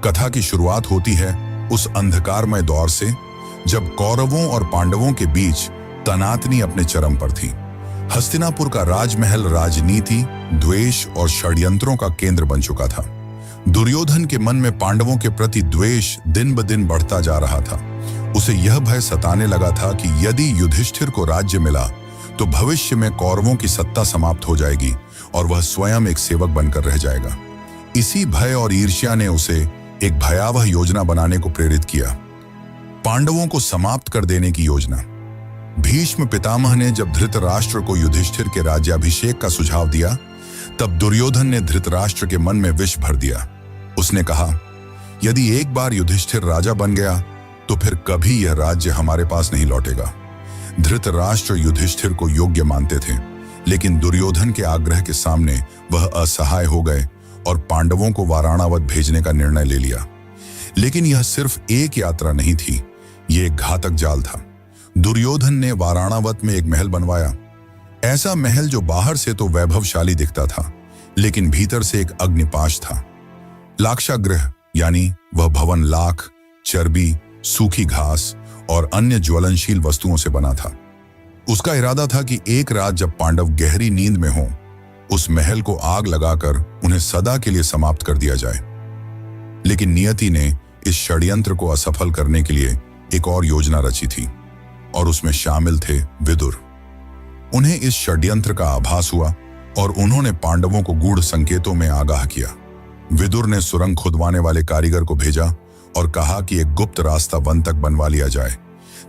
कथा की शुरुआत होती है उस अंधकारमय दौर से जब कौरवों और पांडवों के बीच तनातनी अपने चरम पर थी। हस्तिनापुर का राजमहल राजनीति, द्वेष और षड्यंत्रों का केंद्र बन चुका था। दुर्योधन के मन में पांडवों के प्रति द्वेष दिन ब दिन बढ़ता जा रहा था। उसे यह भय सताने लगा था कि यदि युधिष्ठिर को राज्य मिला तो भविष्य में कौरवों की सत्ता समाप्त हो जाएगी और वह स्वयं एक सेवक बनकर रह जाएगा। इसी भय और ईर्ष्या ने उसे एक भयावह योजना बनाने को प्रेरित किया, पांडवों को समाप्त कर देने की योजना। भीष्म पितामह ने जब धृतराष्ट्र को युधिष्ठिर के राज्याभिषेक का सुझाव दिया, तब दुर्योधन ने धृतराष्ट्र के मन में विष भर दिया। उसने कहा, यदि एक बार युधिष्ठिर राजा बन गया तो फिर कभी यह राज्य हमारे पास नहीं लौटेगा। धृतराष्ट्र युधिष्ठिर को योग्य मानते थे, लेकिन दुर्योधन के आग्रह के सामने वह असहाय हो गए और पांडवों को वाराणावत भेजने का निर्णय ले लिया। लेकिन यह सिर्फ एक यात्रा नहीं थी, यह एक घातक जाल था। दुर्योधन ने वाराणावत में एक महल बनवाया, ऐसा महल जो बाहर से तो वैभवशाली दिखता था, लेकिन भीतर से एक अग्निपाश था। लाक्षागृह यानी वह भवन लाख, चर्बी, सूखी घास और अन्य ज्वलनशील वस्तुओं से बना था। उसका इरादा था कि एक रात जब पांडव गहरी नींद में हों, उस महल को आग लगाकर उन्हें सदा के लिए समाप्त कर दिया जाए। लेकिन नियति ने इस षड्यंत्र को असफल करने के लिए एक और योजना रची थी और उसमें शामिल थे विदुर। उन्हें इस षड्यंत्र का आभास हुआ और उन्होंने पांडवों को गूढ़ संकेतों में आगाह किया। विदुर ने सुरंग खुदवाने वाले कारीगर को भेजा और कहा कि एक गुप्त रास्ता वन तक बनवा लिया जाए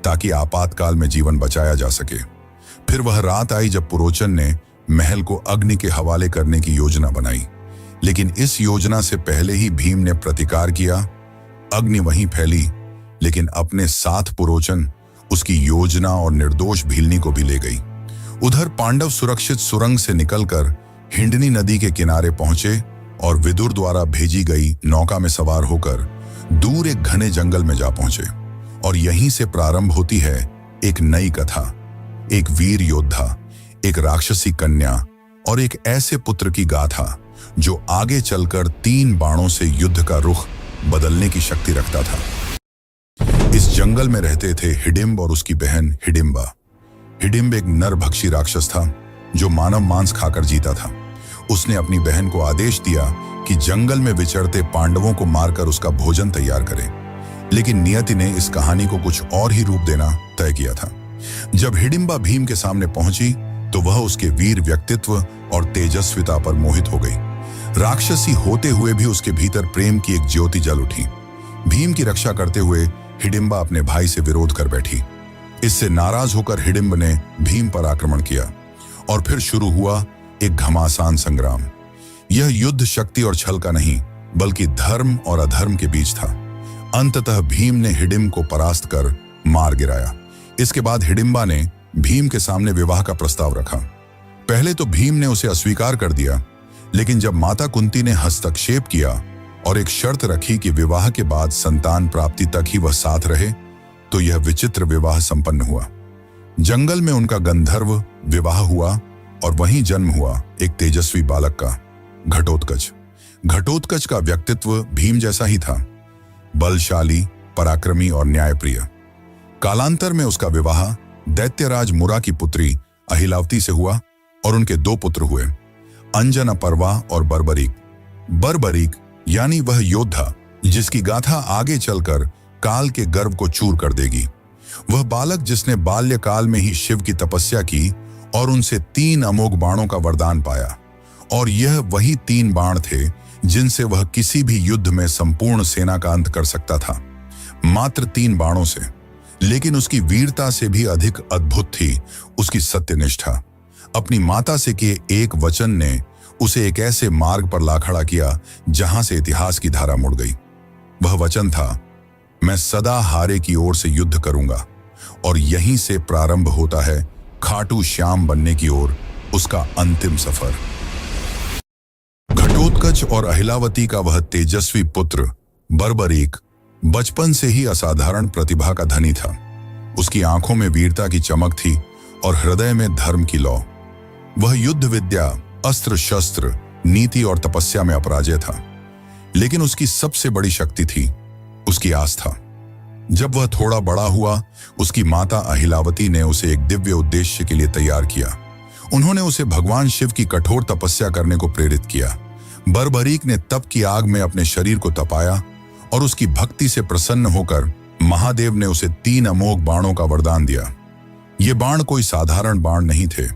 ताकि आपातकाल में जीवन बचाया जा सके। फिर वह रात आई जब पुरोचन ने महल को अग्नि के हवाले करने की योजना बनाई, लेकिन इस योजना से पहले ही भीम ने प्रतिकार किया। अग्नि वहीं फैली, लेकिन अपने साथ पुरोचन उसकी योजना और निर्दोष भीलनी को भी ले गई। उधर पांडव सुरक्षित सुरंग से निकलकर हिंडनी नदी के किनारे पहुंचे और विदुर द्वारा भेजी गई नौका में सवार होकर दूर एक घने जंगल में जा पहुंचे। और यहीं से प्रारंभ होती है एक नई कथा, एक वीर योद्धा, एक राक्षसी कन्या और एक ऐसे पुत्र की गाथा जो आगे चलकर 3 बाणों से युद्ध का रुख बदलने की शक्ति रखता था। इस जंगल में रहते थे हिडिंब और उसकी बहन हिडिंबा। हिडिंब एक नरभक्षी राक्षस था जो मानव मांस खाकर जीता था। उसने अपनी बहन को आदेश दिया कि जंगल में विचरते पांडवों को मारकर उसका भोजन तैयार करे, लेकिन नियति ने इस कहानी को कुछ और ही रूप देना तय किया था। जब हिडिंबा भीम के सामने पहुंची तो वह उसके वीर व्यक्तित्व और तेजस्विता पर मोहित हो गई। राक्षसी होते हुए भी उसके भीतर प्रेम की एक ज्योति जल उठी। भीम की रक्षा करते हुए हिडिंबा अपने भाई से विरोध कर बैठी। इससे नाराज होकर हिडिंब ने भीम पर आक्रमण किया और फिर शुरू हुआ एक घमासान संग्राम। यह युद्ध शक्ति और छल का नहीं, बल्कि धर्म और अधर्म के बीच था। अंततः भीम ने हिडिंब को परास्त कर मार गिराया। इसके बाद हिडिंबा ने भीम के सामने विवाह का प्रस्ताव रखा। पहले तो भीम ने उसे अस्वीकार कर दिया, लेकिन जब माता कुंती ने हस्तक्षेप किया और एक शर्त रखी कि विवाह के बाद संतान प्राप्ति तक ही वह साथ रहे, तो यह विचित्र विवाह संपन्न हुआ। जंगल में उनका गंधर्व विवाह हुआ और वहीं जन्म हुआ एक तेजस्वी बालक का, घटोत्कच। घटोत्कच का व्यक्तित्व भीम जैसा ही था, बलशाली, पराक्रमी और न्यायप्रिय। कालांतर में उसका विवाह दैत्यराज मुरा की पुत्री अहिलावती से हुआ और उनके 2 पुत्र हुए, अंजनपर्वा और बर्बरीक। बर्बरीक यानी वह योद्धा जिसकी गाथा आगे चलकर काल के गर्व को चूर कर देगी। वह बालक जिसने बाल्यकाल में ही शिव की तपस्या की और उनसे 3 अमोघ बाणों का वरदान पाया, और यह वही 3 बाण थे जिनसे वह किसी भी युद्ध में संपूर्ण सेना का अंत कर सकता था, मात्र 3 बाणों से। लेकिन उसकी वीरता से भी अधिक अद्भुत थी उसकी सत्यनिष्ठा। अपनी माता से किए एक वचन ने उसे एक ऐसे मार्ग पर ला खड़ा किया जहां से इतिहास की धारा मुड़ गई। वह वचन था, मैं सदा हारे की ओर से युद्ध करूंगा, और यहीं से प्रारंभ होता है खाटू श्याम बनने की ओर उसका अंतिम सफर। घटोत्कच और अहिलावती का वह तेजस्वी पुत्र बर्बरीक बचपन से ही असाधारण प्रतिभा का धनी था। उसकी आंखों में वीरता की चमक थी और हृदय में धर्म की लौ। वह युद्ध विद्या, अस्त्र शस्त्र, नीति और तपस्या में अपराजय था। लेकिन उसकी सबसे बड़ी शक्ति थी उसकी आस्था। जब वह थोड़ा बड़ा हुआ, उसकी माता अहिलावती ने उसे एक दिव्य उद्देश्य के लिए तैयार किया। उन्होंने उसे भगवान शिव की कठोर तपस्या करने को प्रेरित किया। बर्बरीक ने तप की आग में अपने शरीर को तपाया और उसकी भक्ति से प्रसन्न होकर महादेव ने उसे 3 अमोघ बाणों का वरदान दिया। ये बाण कोई साधारण बाण नहीं थे।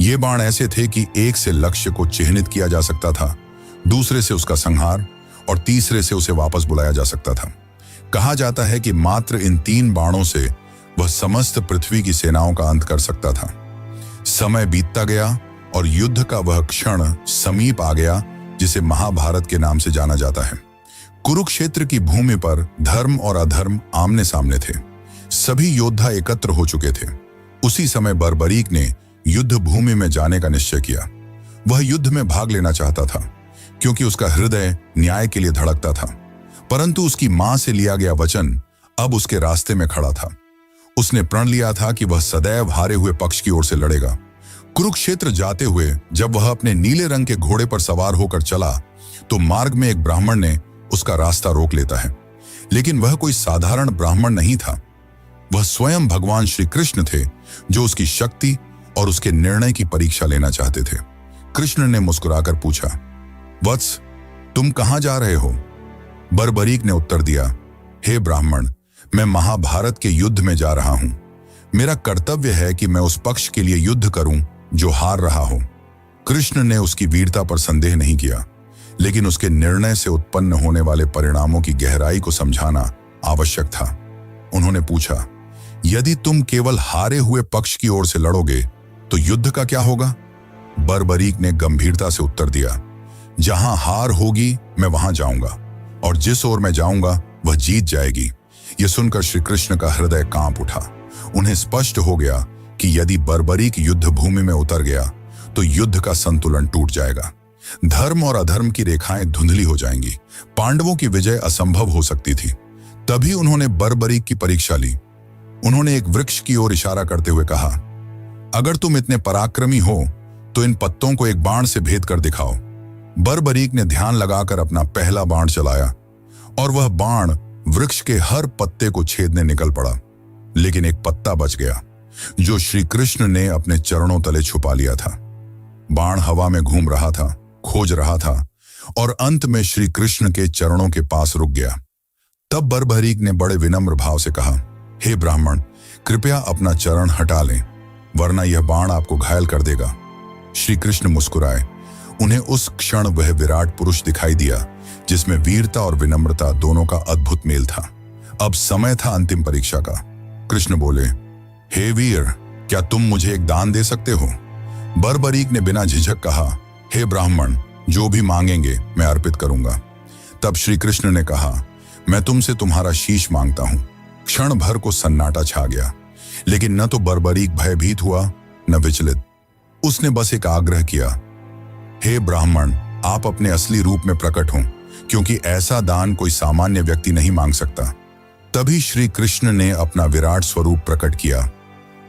ये बाण ऐसे थे कि एक से लक्ष्य को चिह्नित किया जा सकता था, दूसरे से उसका संहार और तीसरे से उसे वापस बुलाया जा सकता था। कहा जाता है कि मात्र इन 3 बाणों से वह समस्त पृथ्वी की सेनाओं का अंत कर सकता था। समय बीतता गया और युद्ध का वह क्षण समीप आ गया जिसे महाभारत के नाम से जाना जाता है। कुरुक्षेत्र की भूमि पर धर्म और अधर्म आमने सामने थे। सभी योद्धा एकत्र हो चुके थे। उसी समय बर्बरीक ने युद्ध भूमि में जाने का निश्चय किया। वह युद्ध में भाग लेना चाहता था क्योंकि उसका हृदय न्याय के लिए धड़कता था, परंतु उसकी मां से लिया गया वचन अब उसके रास्ते में खड़ा था। उसने प्रण लिया था कि वह सदैव हारे हुए पक्ष की ओर से लड़ेगा। कुरुक्षेत्र जाते हुए जब वह अपने नीले रंग के घोड़े पर सवार होकर चला तो मार्ग में एक ब्राह्मण ने उसका रास्ता रोक लेता है। लेकिन वह कोई साधारण ब्राह्मण नहीं था। वह स्वयं भगवान श्री कृष्ण थे जो उसकी शक्ति और उसके निर्णय की परीक्षा लेना चाहते थे। कृष्ण ने मुस्कुराकर पूछा, वत्स, तुम कहां जा रहे हो? बर्बरीक ने उत्तर दिया, हे ब्राह्मण, मैं महाभारत के युद्ध में जा रहा हूं। मेरा कर्तव्य है कि मैं उस पक्ष के लिए युद्ध करूं जो हार रहा हो। कृष्ण ने उसकी वीरता पर संदेह नहीं किया, लेकिन उसके निर्णय से उत्पन्न होने वाले परिणामों की गहराई को समझाना आवश्यक था। उन्होंने पूछा, यदि तुम केवल हारे हुए पक्ष की ओर से लड़ोगे तो युद्ध का क्या होगा? बर्बरीक ने गंभीरता से उत्तर दिया, जहां हार होगी मैं वहां जाऊंगा और जिस ओर मैं जाऊंगा वह जीत जाएगी। यह सुनकर श्री कृष्ण का हृदय कांप उठा। उन्हें स्पष्ट हो गया कि यदि बर्बरीक युद्ध भूमि में उतर गया तो युद्ध का संतुलन टूट जाएगा। धर्म और अधर्म की रेखाएं धुंधली हो जाएंगी। पांडवों की विजय असंभव हो सकती थी। तभी उन्होंने बर्बरीक की परीक्षा ली। उन्होंने एक वृक्ष की ओर इशारा करते हुए कहा, अगर तुम इतने पराक्रमी हो तो इन पत्तों को एक बाण से भेद कर दिखाओ। बर्बरीक ने ध्यान लगाकर अपना पहला बाण चलाया और वह बाण वृक्ष के हर पत्ते को छेदने निकल पड़ा, लेकिन एक पत्ता बच गया जो श्री कृष्ण ने अपने चरणों तले छुपा लिया था। बाण हवा में घूम रहा था, खोज रहा था और अंत में श्री कृष्ण के चरणों के पास रुक गया। तब बर्बरीक ने बड़े विनम्र भाव से कहा, हे ब्राह्मण, कृपया अपना चरण हटा लें, वरना यह बाण आपको घायल कर देगा। श्री कृष्ण मुस्कुराए। उन्हें उस क्षण वह विराट पुरुष दिखाई दिया जिसमें वीरता और विनम्रता दोनों का अद्भुत मेल था। अब समय था अंतिम परीक्षा का। कृष्ण बोले, हे वीर, क्या तुम मुझे एक दान दे सकते हो? बर्बरीक ने बिना झिझक कहा, हे ब्राह्मण, जो भी मांगेंगे मैं अर्पित करूंगा। तब श्री कृष्ण ने कहा, मैं तुमसे तुम्हारा शीश मांगता हूं। क्षण भर को सन्नाटा छा गया, लेकिन न तो बर्बरीक भयभीत हुआ न विचलित। उसने बस एक आग्रह किया, हे ब्राह्मण, आप अपने असली रूप में प्रकट हों, क्योंकि ऐसा दान कोई सामान्य व्यक्ति नहीं मांग सकता। तभी श्री कृष्ण ने अपना विराट स्वरूप प्रकट किया।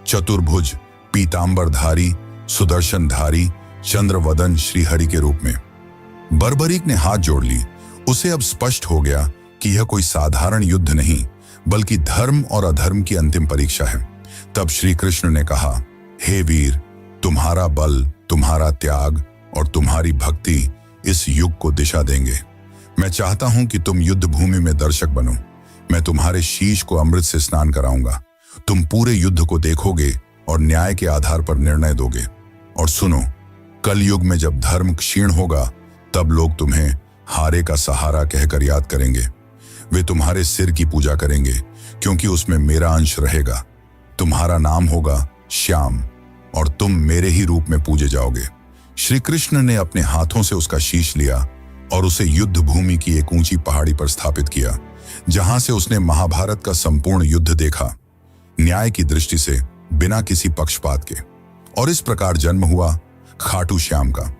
चतुर्भुज, पीतांबरधारी, सुदर्शनधारी, चंद्रवदन श्रीहरि के रूप में। बर्बरीक ने हाथ जोड़ ली। उसे अब स्पष्ट हो गया कि यह कोई साधारण युद्ध नहीं, बल्कि धर्म और अधर्म की अंतिम परीक्षा है। तब श्री कृष्ण ने कहा, हे वीर, तुम्हारा बल, तुम्हारा त्याग और तुम्हारी भक्ति इस युग को दिशा देंगे। मैं चाहता हूं कि तुम युद्ध भूमि में दर्शक बनो। मैं तुम्हारे शीश को अमृत से स्नान कराऊंगा। तुम पूरे युद्ध को देखोगे और न्याय के आधार पर निर्णय दोगे। और सुनो, कल युग में जब धर्म क्षीण होगा तब लोग तुम्हें हारे का सहारा कहकर याद करेंगे। वे तुम्हारे सिर की पूजा करेंगे क्योंकि उसमें मेरा अंश रहेगा। तुम्हारा नाम होगा श्याम और तुम मेरे ही रूप में पूजे जाओगे। श्री कृष्ण ने अपने हाथों से उसका शीश लिया और उसे युद्ध भूमि की एक ऊंची पहाड़ी पर स्थापित किया, जहां से उसने महाभारत का संपूर्ण युद्ध देखा, न्याय की दृष्टि से, बिना किसी पक्षपात के। और इस प्रकार जन्म हुआ खाटू श्याम का।